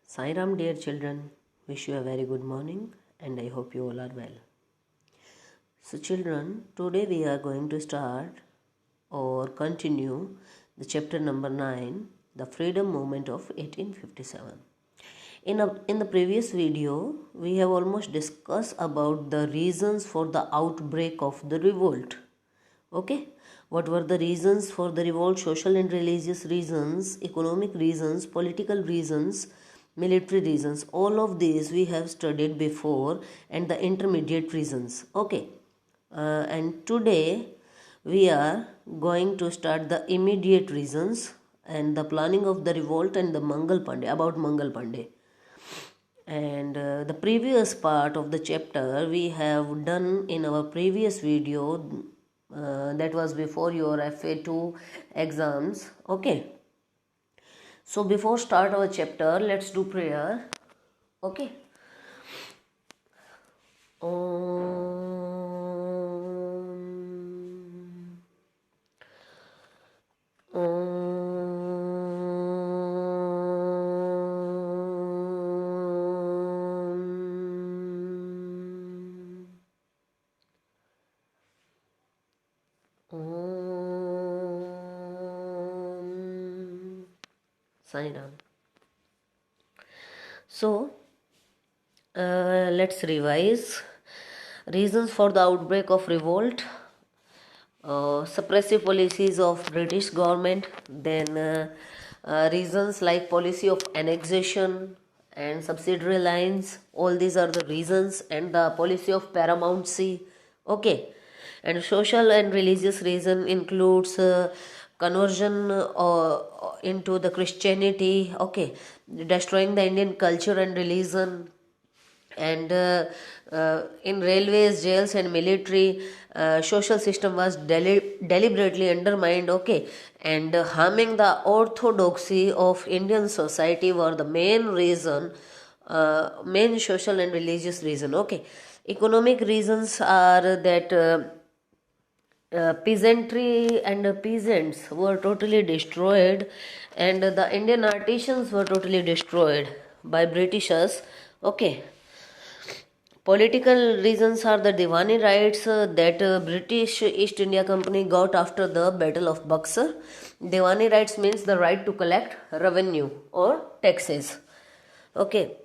Sai Ram, dear children, wish you a very good morning and I hope you all are well. So children, today we are going to start or continue the chapter number 9, the freedom movement of 1857. In the previous video, we have almost discussed about the reasons for the outbreak of the revolt. Okay, what were the reasons for the revolt? Social and religious reasons, economic reasons, political reasons, military reasons. All of these we have studied before, and the intermediate reasons. Okay, and today we are going to start the immediate reasons and the planning of the revolt and the Mangal Pandey, about Mangal Pandey. And the previous part of the chapter we have done in our previous video, that was before your FA2 exams. Okay, so before start our chapter, let's do prayer. Okay. Sai Ram. So, let's revise. Reasons for the outbreak of revolt. Suppressive policies of British government. Then reasons like policy of annexation and subsidiary lines. All these are the reasons, and the policy of paramountcy. Okay. And social and religious reason includes conversion into the Christianity, okay, destroying the Indian culture and religion, and in railways, jails and military, social system was deliberately undermined, okay, and harming the orthodoxy of Indian society were the main reason, main social and religious reason, okay. Economic reasons are that peasantry and peasants were totally destroyed, and the Indian artisans were totally destroyed by Britishers. Okay. Political reasons are the Diwani rights that British East India Company got after the Battle of Buxar. Diwani rights means the right to collect revenue or taxes. Okay.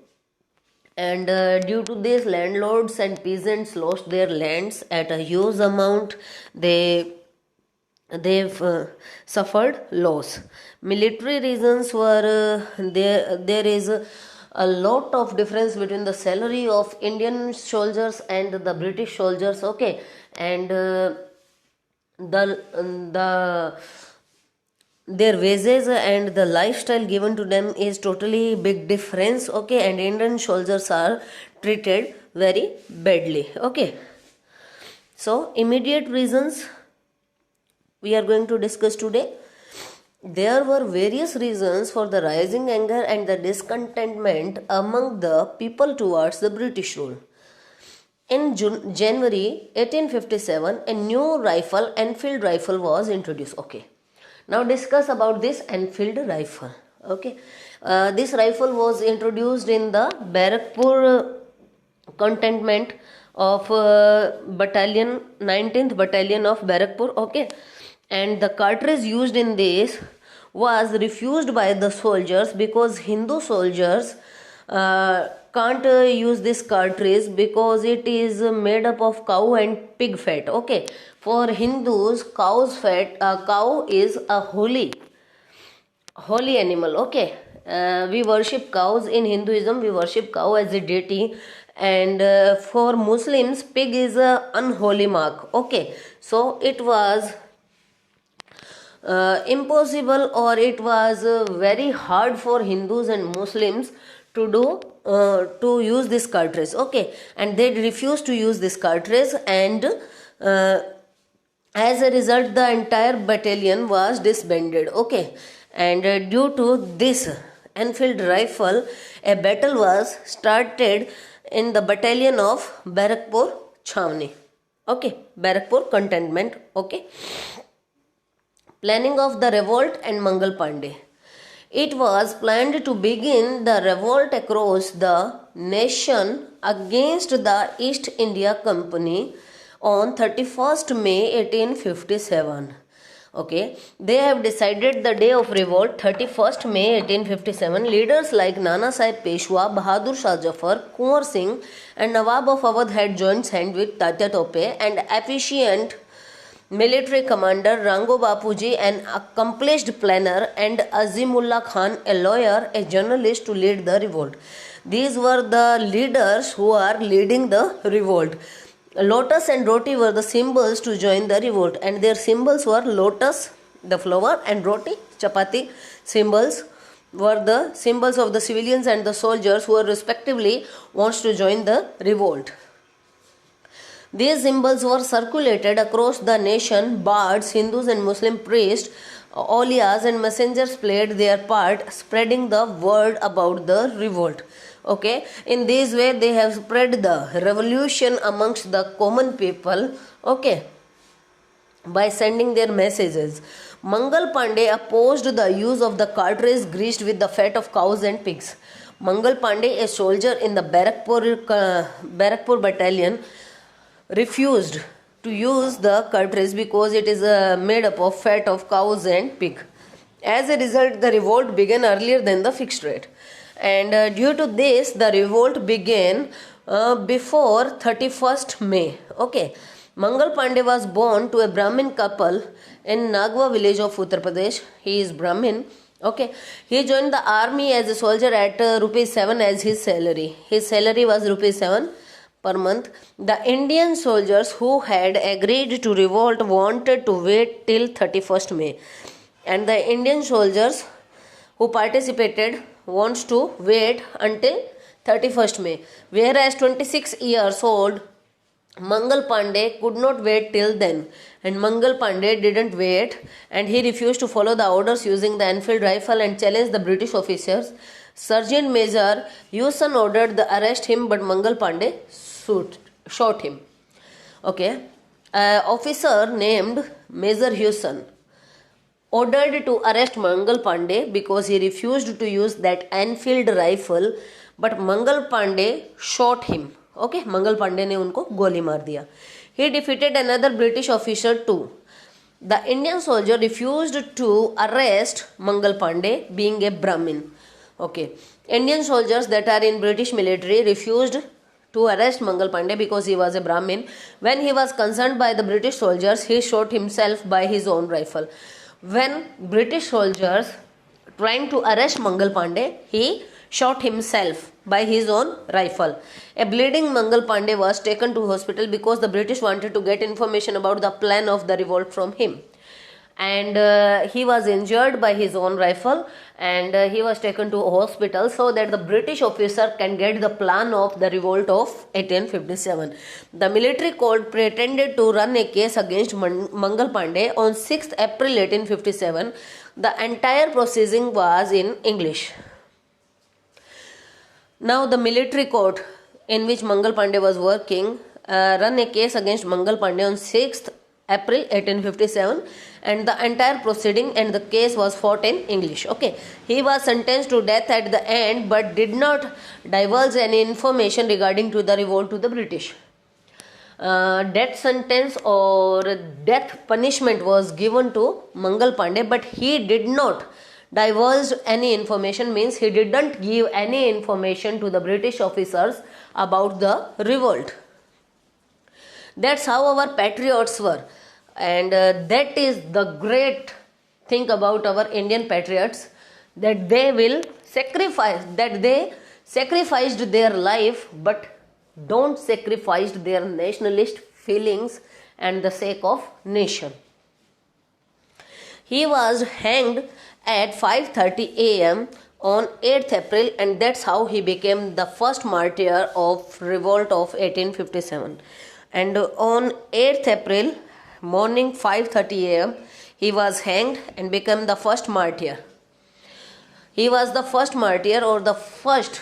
And due to this, landlords and peasants lost their lands at a huge amount. They've suffered loss. Military reasons were there is a lot of difference between the salary of Indian soldiers and the British soldiers, okay, and the their wages and the lifestyle given to them is totally big difference, okay, and Indian soldiers are treated very badly, okay. So immediate reasons we are going to discuss today. There were various reasons for the rising anger and the discontentment among the people towards the British rule. In January 1857, a new rifle, Enfield rifle, was introduced. Okay. Now discuss about this Enfield rifle. Okay. This rifle was introduced in the Barakpur cantonment of battalion 19th battalion of Barakpur. Okay. And the cartridge used in this was refused by the soldiers because Hindu soldiers can't use this cartridge because it is made up of cow and pig fat. Okay, for Hindus, cow is a holy animal. Okay, we worship cows in Hinduism. We worship cow as a deity, and for Muslims, pig is a unholy mark. Okay, so it was impossible, or it was very hard for Hindus and Muslims to do to use this cartridge, okay, and they refused to use this cartridge, and as a result the entire battalion was disbanded, okay, and due to this Enfield rifle, a battle was started in the battalion of Barakpur Chhawni, okay, Barakpur cantonment, okay. Planning of the revolt and Mangal Pandey. It was planned to begin the revolt across the nation against the East India Company on 31st May 1857. Okay, they have decided the day of revolt 31st May 1857. Leaders like Nana Sahib Peshwa, Bahadur Shah Jafar, Kunwar Singh and Nawab of Awadh had joined hands with Tatya Tope and efficient military commander Rango Bapuji, an accomplished planner, and Azimullah Khan, a lawyer, a journalist, to lead the revolt. These were the leaders who are leading the revolt. Lotus and roti were the symbols to join the revolt, and their symbols were lotus, the flower, and roti, chapati. Symbols were the symbols of the civilians and the soldiers who were respectively wants to join the revolt. These symbols were circulated across the nation. Bards, Hindus and Muslim priests, Aulias and messengers played their part, spreading the word about the revolt. Okay, in this way they have spread the revolution amongst the common people, okay, by sending their messages. Mangal Pandey opposed the use of the cartridge greased with the fat of cows and pigs. Mangal Pandey, a soldier in the Barakpur battalion, refused to use the cartridge because it is made up of fat of cows and pig. As a result, the revolt began earlier than the fixed rate, and due to this the revolt began before 31st May. Okay, Mangal Pandey was born to a Brahmin couple in Nagwa village of Uttar Pradesh. He is Brahmin. Okay, he joined the army as a soldier at rupees 7 as his salary. His salary was rupees 7 per month. The Indian soldiers who had agreed to revolt wanted to wait till 31st May, and the Indian soldiers who participated wants to wait until 31st May, whereas 26 years old Mangal Pandey could not wait till then, and Mangal Pandey didn't wait, and he refused to follow the orders using the Enfield rifle and challenged the British officers. Sergeant Major Hewson ordered the arrest him, but Mangal Pandey shot him. Okay, officer named Major Hewson ordered to arrest Mangal Pandey because he refused to use that Enfield rifle, but Mangal Pandey shot him. Okay, Mangal Pandey ने उनको गोली मार दिया. He defeated another British officer too. The Indian soldier refused to arrest Mangal Pandey, being a Brahmin. Okay, Indian soldiers that are in British military refused to arrest Mangal Pandey because he was a Brahmin. When he was concerned by the British soldiers, he shot himself by his own rifle. When British soldiers trying to arrest Mangal Pandey, he shot himself by his own rifle. A bleeding Mangal Pandey was taken to hospital because the British wanted to get information about the plan of the revolt from him, and he was injured by his own rifle, and he was taken to hospital so that the British officer can get the plan of the revolt of 1857. The military court pretended to run a case against Mangal Pandey on 6th April 1857. The entire proceeding was in English. Now the military court in which Mangal Pandey was working run a case against Mangal Pandey on 6th April 1857, and the entire proceeding and the case was fought in English. Okay, he was sentenced to death at the end, but did not divulge any information regarding to the revolt to the British. Death sentence or death punishment was given to Mangal Pandey, but he did not divulge any information, means he didn't give any information to the British officers about the revolt. That's how our patriots were, and that is the great thing about our Indian patriots, that they will sacrifice, that they sacrificed their life but don't sacrifice their nationalist feelings and the sake of nation. He was hanged at 5:30 a.m. on 8th April, and that's how he became the first martyr of revolt of 1857. And on 8th April morning 5:30 a.m. he was hanged and became the first martyr. He was the first martyr or the first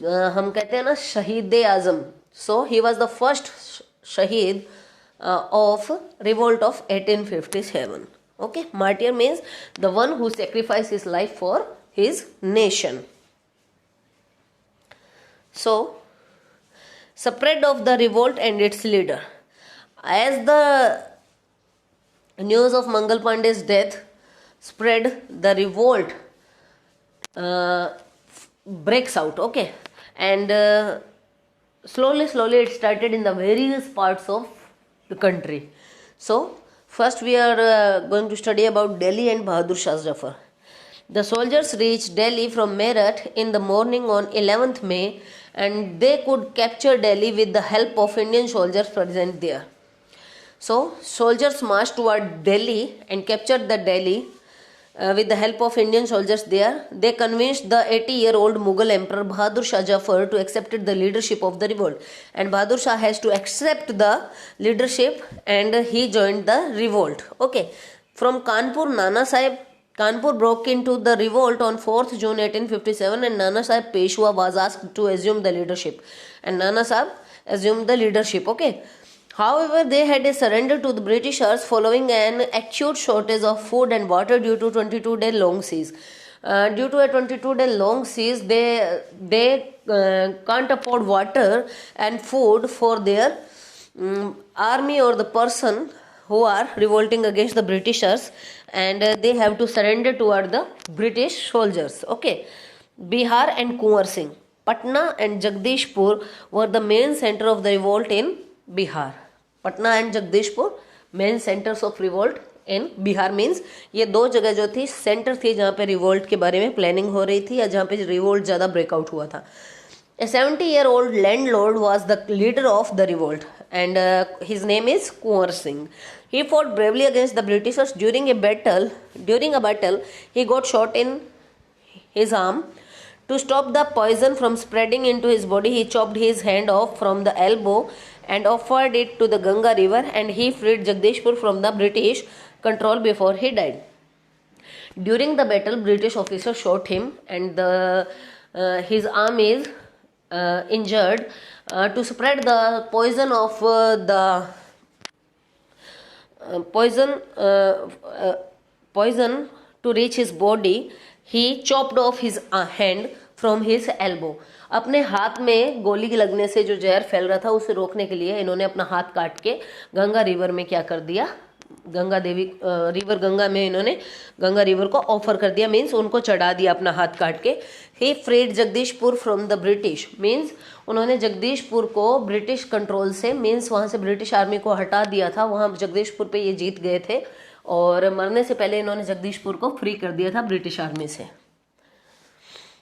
हम कहते हैं ना शहीद आजम. So he was the first shaheed of revolt of 1857. Okay, martyr means the one who sacrificed his life for his nation. So, spread of the revolt and its leader. As the news of Mangal Pandey's death spread, the revolt uh, breaks out. Okay, and slowly it started in the various parts of the country. So first we are going to study about Delhi and Bahadur Shah Zafar. The soldiers reached Delhi from Meerut in the morning on 11th May, and they could capture Delhi with the help of Indian soldiers present there. So soldiers marched toward Delhi and captured the Delhi with the help of Indian soldiers there. They convinced the 80-year-old Mughal Emperor Bahadur Shah Jafar to accept the leadership of the revolt. And Bahadur Shah has to accept the leadership, and he joined the revolt. Okay. From Kanpur, Kanpur broke into the revolt on 4th June 1857, and Nana Sahib Peshwa was asked to assume the leadership. And Nana Sahib assumed the leadership. Okay. However, they had a surrender to the Britishers following an acute shortage of food and water due to 22-day long siege. Due to a 22-day long siege, they can't afford water and food for their army or the person who are revolting against the Britishers, and they have to surrender toward the British soldiers. Okay, Bihar and Kunwar Singh, Patna and Jagdishpur were the main center of the revolt in Bihar. Patna and Jagdishpur main centres of revolt in Bihar means ये दो जगह जो थी centre थी जहाँ पे revolt के बारे में प्लानिंग हो रही थी या जहाँ पे रिवोल्ट ज़्यादा ब्रेकआउट हुआ था. A 70-year-old landlord was the leader of the revolt, and his name is Kunwar Singh. He fought bravely against the Britishers during a battle. During a battle, he got shot in his arm. To stop the poison from spreading into his body, he chopped his hand off from the elbow and offered it to the Ganga river, and he freed Jagdishpur from the British control before he died. During the battle, British officers shot him, and his arm is injured. To spread the poison of poison to reach his body, he chopped off his hand from his elbow. अपने हाथ में गोली लगने से जो जहर फैल रहा था उसे रोकने के लिए इन्होंने अपना हाथ काट के गंगा रिवर में क्या कर दिया, गंगा देवी रिवर गंगा में इन्होंने गंगा रिवर को ऑफर कर दिया, मीन्स उनको चढ़ा दिया अपना हाथ काट के. He freed Jagdishpur from the British, means उन्होंने जगदीशपुर को ब्रिटिश कंट्रोल से, मीन्स वहाँ से ब्रिटिश आर्मी को हटा दिया था. वहाँ जगदीशपुर पे ये जीत गए थे और मरने से पहले इन्होंने जगदीशपुर को फ्री कर दिया था ब्रिटिश आर्मी से.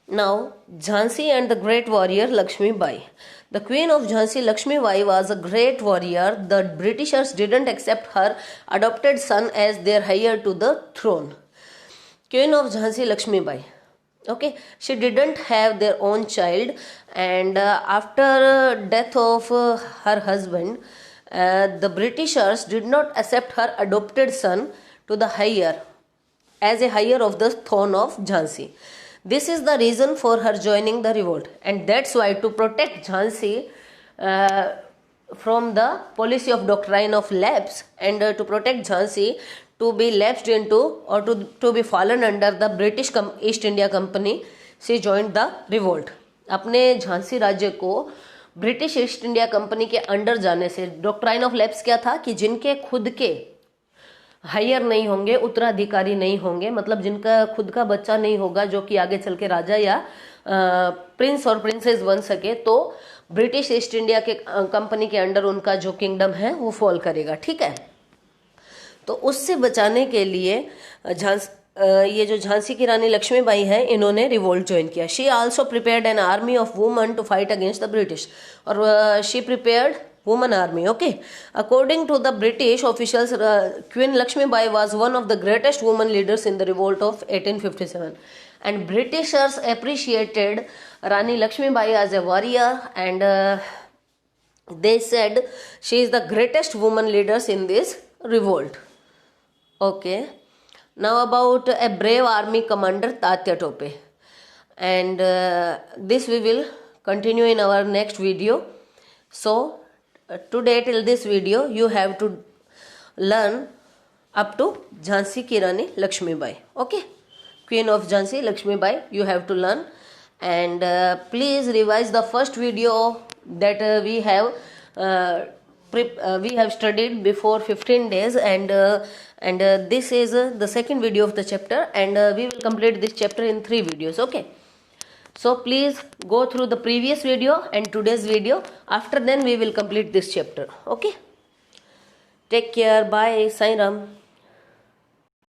Now, Jhansi and the great warrior Lakshmi Bai. The queen of Jhansi, Lakshmi Bai, was a great warrior. The Britishers didn't accept her adopted son as their heir to the throne. Queen of Jhansi, Lakshmi Bai. Okay, she didn't have their own child, and after death of her husband, the Britishers did not accept her adopted son to the heir as a heir of the throne of Jhansi. This is the reason for her joining the revolt, and that's why, to protect Jhansi from the policy of doctrine of lapse, and to protect Jhansi to be lapsed into or to be fallen under the British East India Company, she joined the revolt. अपने झांसी राज्य को British east India company के under जाने से, doctrine of lapse क्या था कि जिनके खुद के हायर नहीं होंगे, उत्तराधिकारी नहीं होंगे, मतलब जिनका खुद का बच्चा नहीं होगा जो कि आगे चल के राजा या प्रिंस और प्रिंसेस बन सके, तो ब्रिटिश ईस्ट इंडिया के कंपनी के अंडर उनका जो किंगडम है वो फॉल करेगा. ठीक है, तो उससे बचाने के लिए ये जो झांसी की रानी लक्ष्मीबाई है, इन्होंने रिवोल्ट ज्वाइन किया. She also prepared an army of woman to fight against the British, और she prepared woman army. Okay, according to the British officials, Queen Lakshmi Bai was one of the greatest women leaders in the revolt of 1857, and Britishers appreciated Rani Lakshmi Bai as a warrior, and they said she is the greatest woman leaders in this revolt. Okay, now about a brave army commander, Tatya Tope, and this we will continue in our next video. So today till this video you have to learn up to Jhansi Ki Rani Lakshmibai. Okay, Queen of Jhansi Lakshmibai you have to learn. And please revise the first video that we have studied before 15 days, and this is the second video of the chapter, and we will complete this chapter in 3 videos. Okay, so please go through the previous video and today's video. After then we will complete this chapter. Okay, take care. Bye. Sai Ram.